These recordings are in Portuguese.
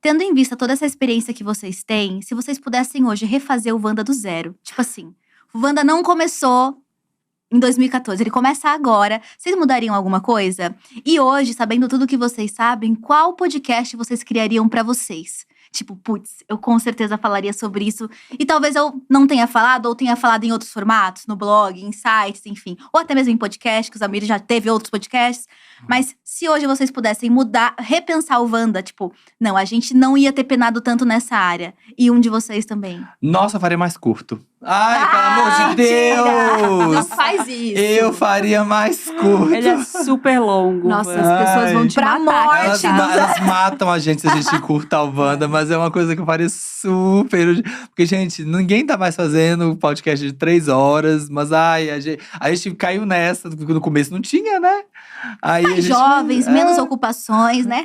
Tendo em vista toda essa experiência que vocês têm, se vocês pudessem hoje refazer o Wanda do zero. Tipo assim, o Wanda não começou em 2014, ele começa agora. Vocês mudariam alguma coisa? E hoje, sabendo tudo que vocês sabem, qual podcast vocês criariam pra vocês? Tipo, putz, eu com certeza falaria sobre isso. E talvez eu não tenha falado, ou tenha falado em outros formatos, no blog, em sites, enfim. Ou até mesmo em podcast, que o Zamir já teve outros podcasts. Mas se hoje vocês pudessem mudar, repensar o Wanda, tipo… Não, a gente não ia ter penado tanto nessa área. E um de vocês também. Nossa, eu faria mais curto. Ai, pelo amor de Deus! Não faz isso. Eu faria mais curto. Ele é super longo. Nossa, mano. as pessoas vão te Pra matar. morte. Elas matam a gente se a gente curta o Wanda, mas é uma coisa que eu faria super. Porque, gente, ninguém tá mais fazendo podcast de 3 horas, mas a gente caiu nessa, no começo não tinha, né? Aí Mais jovens, menos ocupações, né?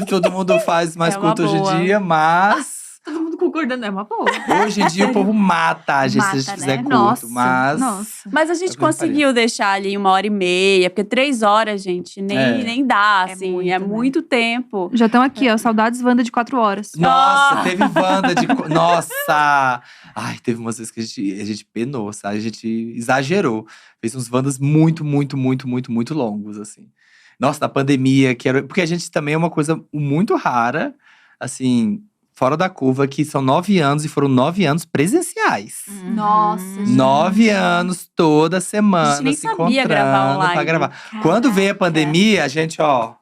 Todo mundo faz mais É uma curto hoje boa. em dia, mas Todo mundo concordando, é uma boa. hoje em dia o povo mata a gente se a gente Mata, fizer né? curto. Nossa, Mas nossa. Mas a É gente o que eu conseguiu deixar ali 1h30, porque 3 horas, gente, nem dá, É assim. muito, É né? muito tempo. Já estão aqui, ó. Saudades Wanda de 4 horas. Nossa, teve Wanda de. Nossa! Ai, teve umas vezes que a gente penou, sabe? A gente exagerou. Fez uns Wandas muito, muito, muito, muito, muito longos, assim. Nossa, na pandemia, porque a gente também é uma coisa muito rara, assim, fora da curva, que são 9 anos e foram 9 anos presenciais. Nossa, gente. 9 anos, toda semana, A gente nem se sabia encontrando gravar online. pra gravar. Quando veio a pandemia, a gente não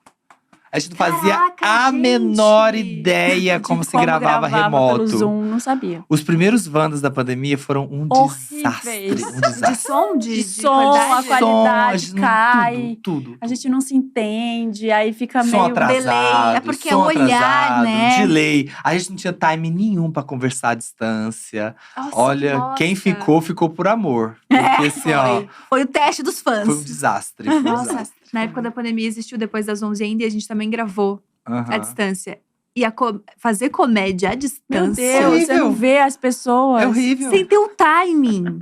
fazia Caraca, a gente! menor ideia como se gravava pelo remoto. Zoom, não sabia. Os primeiros Wandas da pandemia foram um Horríveis. desastre. Um desastre. De som, De de som, a qualidade. qualidade Som, cai. Tudo. A gente não se entende, aí fica Som meio atrasado, delay. É porque som é o olhar, atrasado, né? delay. A gente não tinha time nenhum pra conversar à distância. Nossa, Olha, nossa. quem ficou por amor. Porque assim, Foi o teste dos fãs. foi um desastre. Foi um Nossa, desastre. na época da pandemia existiu Depois das 11 ainda e a gente também gravou Aham. à distância. E fazer comédia à distância. Meu Deus, você horrível. não vê as pessoas. É horrível. Sem ter o timing.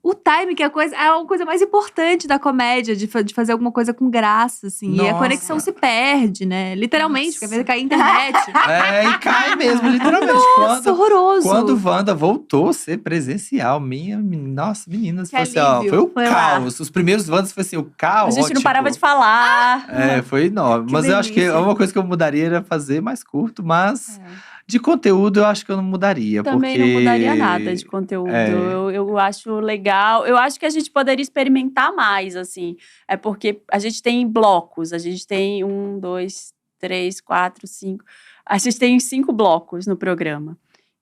O timing que é a coisa mais importante da comédia, de fazer alguma coisa com graça, assim. E a Nossa. conexão se perde, né? Literalmente, porque às vezes cai a internet. E cai mesmo, literalmente. Nossa, horroroso. Quando o Wanda voltou a ser presencial, nossa, meninas, Que foi assim, alívio. foi o Foi lá. caos. Os primeiros Wandas foi assim, o caos. A gente não parava de falar. Foi enorme. Que Mas eu acho que delícia. uma coisa que eu mudaria era fazer mais curto, mas de conteúdo eu acho que eu não mudaria. Também porque… não mudaria nada de conteúdo. É. Eu acho legal. Eu acho que a gente poderia experimentar mais, assim. É porque a gente tem blocos. A gente tem 1, 2, 3, 4, 5. A gente tem 5 blocos no programa.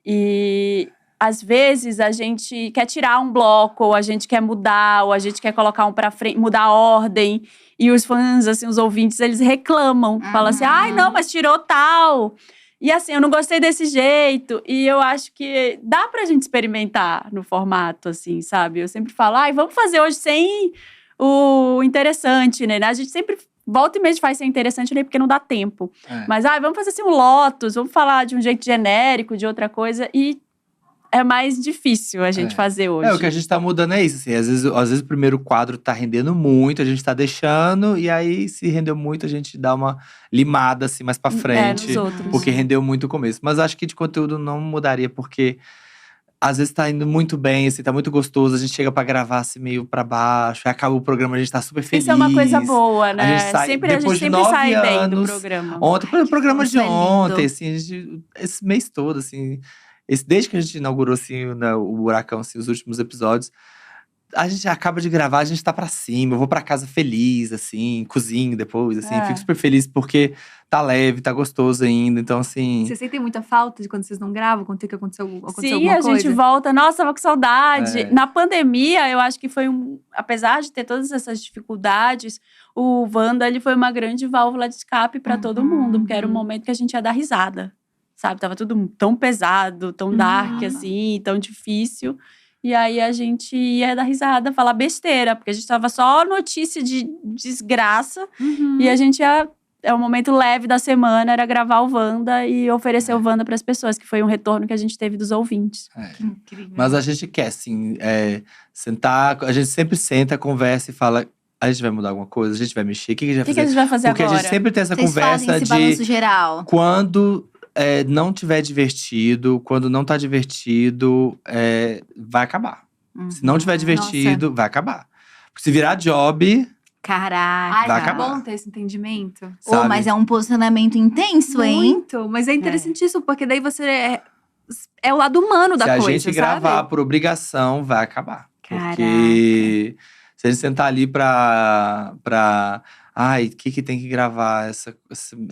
E às vezes a gente quer tirar um bloco, ou a gente quer mudar, ou a gente quer colocar um pra frente, mudar a ordem. E os fãs, assim, os ouvintes, eles reclamam. Falam assim, ai, não, mas tirou tal. E assim, eu não gostei desse jeito. E eu acho que dá pra gente experimentar no formato, assim, sabe? Eu sempre falo, vamos fazer hoje sem o interessante, né? A gente sempre volta e meia faz sem interessante, né? Porque não dá tempo. Mas, vamos fazer assim um Lotus, vamos falar de um jeito genérico, de outra coisa. E é mais difícil a gente fazer hoje. O que a gente tá mudando é isso, assim. Às vezes o primeiro quadro tá rendendo muito, a gente tá deixando. E aí, se rendeu muito, a gente dá uma limada, assim, mais pra frente. nos outros. Porque rendeu muito o começo. Mas acho que de conteúdo não mudaria, porque… Às vezes tá indo muito bem, assim, tá muito gostoso. A gente chega pra gravar, assim, meio pra baixo. Aí acaba o programa, a gente tá super feliz. Isso é uma coisa boa, né? A gente sai, a gente depois de sempre 9 sai bem do anos, programa. Ontem, foi o programa de isso é lindo. ontem, assim, esse mês todo, assim. Desde que a gente inaugurou, assim, o Buracão, assim, os últimos episódios. A gente acaba de gravar, a gente tá pra cima. Eu vou pra casa feliz, assim, cozinho depois, assim. Fico super feliz porque tá leve, tá gostoso ainda. Então, assim… Vocês sentem muita falta de quando vocês não gravam, quando tem que acontecer alguma Sim, coisa? a gente volta. Nossa, tava com saudade. É. Na pandemia, eu acho que foi apesar de ter todas essas dificuldades, o Wanda, ele foi uma grande válvula de escape pra todo mundo. Porque era um momento que a gente ia dar risada, sabe? Tava tudo tão pesado, tão dark, assim, tão difícil. E aí a gente ia dar risada, falar besteira, porque a gente tava só notícia de desgraça. E a gente ia… É o momento leve da semana, era gravar o Wanda e oferecer o Wanda pras pessoas, que foi um retorno que a gente teve dos ouvintes. Incrível. Mas a gente quer, assim, sentar… A gente sempre senta, conversa e fala… A gente vai mudar alguma coisa? A gente vai mexer? O que a gente vai O que fazer? a gente vai fazer Porque agora? a gente sempre tem essa Vocês fazem conversa esse balanço de… geral. Quando não tiver divertido, quando não tá divertido, vai acabar. Se não tiver divertido, vai acabar. Porque se virar job, Caraca. Ai, vai é acabar. bom ter esse entendimento. sabe? Mas é um posicionamento intenso, hein? Muito, mas é interessantíssimo, porque daí você é o lado humano da Se a coisa, gente gravar sabe? por obrigação, vai acabar. Caraca. Porque se a gente sentar ali pra ai, o que tem que gravar essa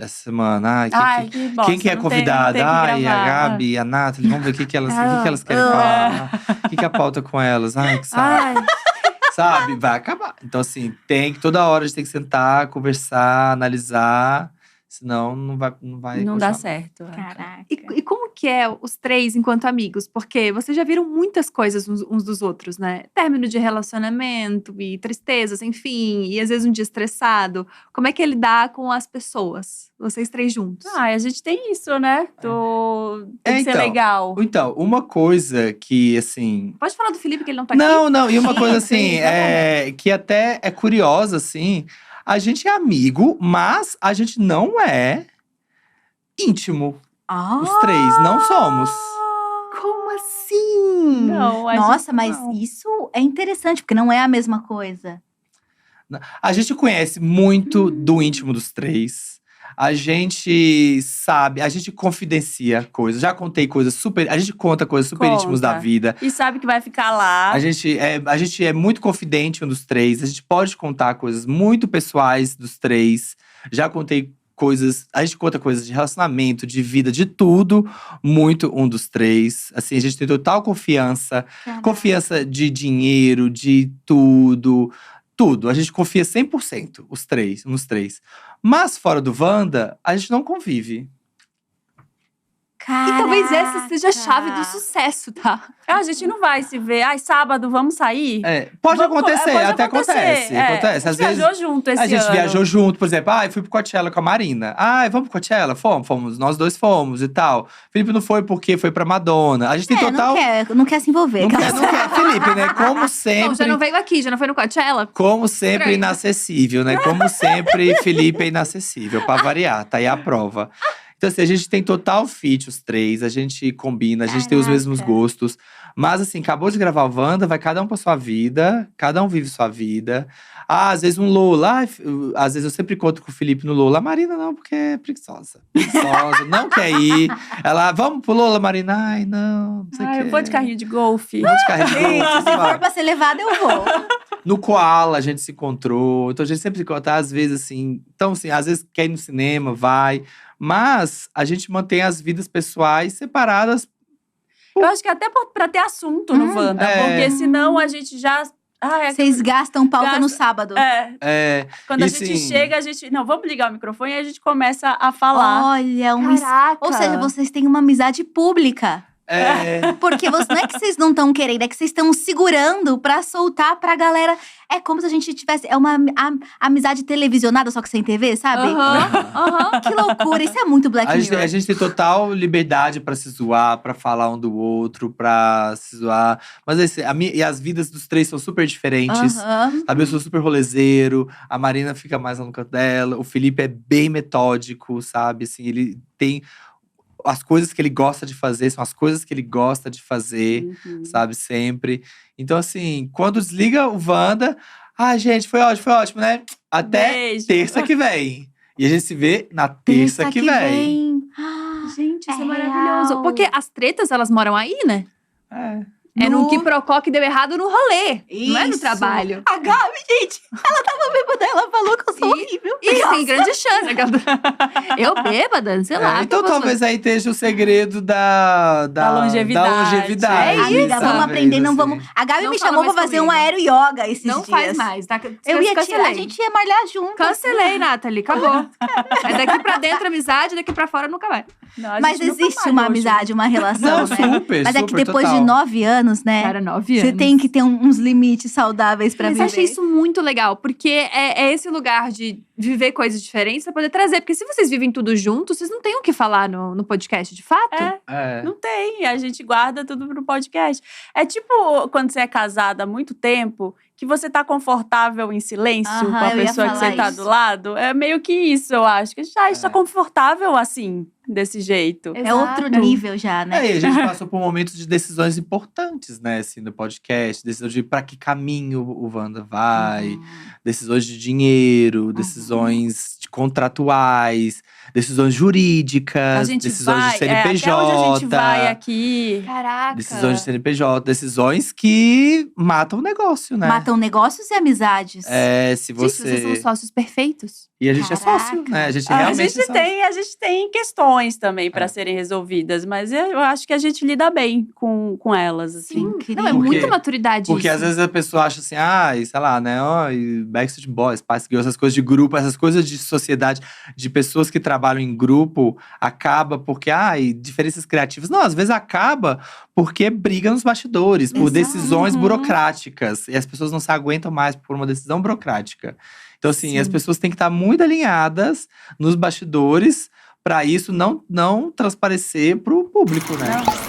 semana? Ai, Ai, que bosta, quem que é não tem- não convidada? tem que Ai, a gravar. Gabi, a Nathalie, vamos ver o que elas querem falar. O que a pauta com elas? Ai, que saco. Ai, Sabe? Vai acabar. Então, assim, toda hora a gente tem que sentar, conversar, analisar. Senão, não vai não dá continuar. certo. Caraca. E como que é os três enquanto amigos? Porque vocês já viram muitas coisas uns dos outros, né? Término de relacionamento e tristezas, enfim. E às vezes um dia estressado. Como é que ele dá com as pessoas? Vocês três juntos. A gente tem isso, né? Tem que ser então, legal. Então, uma coisa que, assim… Pode falar do Felipe, que ele não tá aqui? Não, e uma coisa assim, Sim, tá que até é curiosa, assim. A gente é amigo, mas a gente não é íntimo. Os três, não somos. Como assim? Não, a Nossa, gente mas não. isso é interessante, porque não é a mesma coisa. A gente conhece muito do íntimo dos três. A gente sabe, a gente confidencia coisas. Já contei coisas super… A gente conta coisas super Conta. íntimas da vida. E sabe que vai ficar lá. A gente é muito confidente um dos três. A gente pode contar coisas muito pessoais dos três. Já contei coisas… A gente conta coisas de relacionamento, de vida, de tudo. Muito um dos três. Assim, a gente tem total confiança. Confiança de dinheiro, de tudo. Tudo. A gente confia 100%, nos três. Mas fora do Wanda, a gente não convive. E talvez essa seja a chave do sucesso, tá? A gente não vai se ver. Ai, sábado, vamos sair? Pode Vamos- acontecer, pode até acontecer, acontece. Acontece. A Às gente vezes, viajou junto esse a gente ano. viajou junto, por exemplo. Fui pro Coachella com a Marina. Vamos pro Coachella? Fomos. Nós dois fomos e tal. Felipe não foi porque foi pra Madonna. A gente tem total… Não quer se envolver. Não quer. Felipe, né? Como sempre… Não, já não veio aqui, já não foi no Coachella? Como sempre, Estranho. inacessível, né? Como sempre, Felipe é inacessível, pra variar, tá aí a prova. Então, assim, a gente tem total fit, os três, a gente combina, a gente tem os mesmos Caraca. gostos. Mas, assim, acabou de gravar o Wanda, vai cada um pra sua vida, cada um vive sua vida. Às vezes um Lola, às vezes eu sempre conto com o Felipe no Lola. A Marina não, porque é preguiçosa. Não quer ir. Ela, vamos pro Lola, Marina? Ai, não sei o quê. Eu vou de carrinho de golfe. Vou de carrinho de golfe, Se for vai. pra ser levada, eu vou. No Koala a gente se encontrou. Então a gente sempre se encontra, às vezes assim. Então, assim, às vezes quer ir no cinema, vai. Mas a gente mantém as vidas pessoais separadas. Eu acho que até pra ter assunto no Wanda. Porque senão a gente já… Vocês gastam pauta Gasta- no sábado. Quando E a gente sim. chega, a gente… Não, vamos ligar o microfone e a gente começa a falar. Olha, Caraca! ou seja, vocês têm uma amizade pública. Porque não é que vocês não estão querendo, é que vocês estão segurando pra soltar pra galera. É como se a gente tivesse… É uma amizade televisionada, só que sem TV, sabe? Aham. Que loucura, isso é muito Black Mirror. A gente tem total liberdade pra se zoar, pra falar um do outro, pra se zoar. Mas assim, e as vidas dos três são super diferentes. Aham. Sabe, eu sou super rolezeiro, a Marina fica mais no canto dela, o Felipe é bem metódico, sabe? Assim, ele tem… As coisas que ele gosta de fazer são as coisas que ele gosta de fazer, sabe? Sempre. Então, assim, quando desliga o Wanda… gente, foi ótimo, né? Até Beijo. terça que vem. E a gente se vê na terça que vem. Gente, isso é É maravilhoso. real. Porque as tretas, elas moram aí, né? É No- no quiprocó que deu errado no rolê. Não é no Isso. trabalho. A Gabi, gente, ela tava bêbada, ela falou que eu sou horrível. E tem grande chance. Eu bêbada, sei lá. Então talvez aí esteja o segredo da longevidade. Da longevidade. É isso. Amiga, vamos talvez, aprender, não assim. vamos… A Gabi Não me fala chamou pra mais fazer um comigo. aéreo yoga esses Não dias. faz mais, tá? A gente ia malhar junto. Cancelei, Nathalie. Acabou. É daqui pra dentro amizade, daqui pra fora nunca vai. Não, a Mas gente nunca existe malhou uma junto. amizade, uma relação, Não, né? super, Mas é que super, depois total. de 9 anos, né? Cara, 9 Você anos. tem que ter uns limites saudáveis pra Mas viver. eu achei isso muito legal, porque é esse lugar de viver coisas diferentes pra poder trazer. Porque se vocês vivem tudo junto, vocês não têm o que falar no podcast, de fato. É. Não tem, a gente guarda tudo pro podcast. É tipo quando você é casada há muito tempo, que você tá confortável em silêncio Aham, com a eu ia pessoa que você falar tá isso. do lado. É meio que isso, eu acho. Que a gente tá confortável assim, desse jeito. É outro Exato. nível já, né? É, e a gente passou por momentos de decisões importantes, né, assim, no podcast. Decisão de pra que caminho o Wanda vai. Decisões de dinheiro, decisões contratuais, decisões jurídicas, A gente decisões vai, de CNPJ. até onde a gente vai aqui. Caraca. Decisões de CNPJ, decisões que matam o negócio, né? Matam negócios e amizades. É, se Gente, você… vocês são sócios perfeitos. E a gente é Caraca. sócio, né? A gente A realmente gente, é sócio. tem, a gente tem questões também para É. serem resolvidas, mas eu acho que a gente lida bem com elas, assim. Incrível. Não, é Porque- muita maturidade Porque isso. às vezes a pessoa acha assim, sei lá, né? Backstreet Boys, Spice Girls, essas coisas de grupo, essas coisas de sociedade, de pessoas que trabalham em grupo, acaba porque, diferenças criativas. Não, às vezes acaba porque briga nos bastidores, por Exato. decisões Uhum. burocráticas. E as pessoas não se aguentam mais por uma decisão burocrática. Então, assim, Sim. as pessoas têm que estar muito alinhadas nos bastidores para isso não transparecer pro público, né? Não,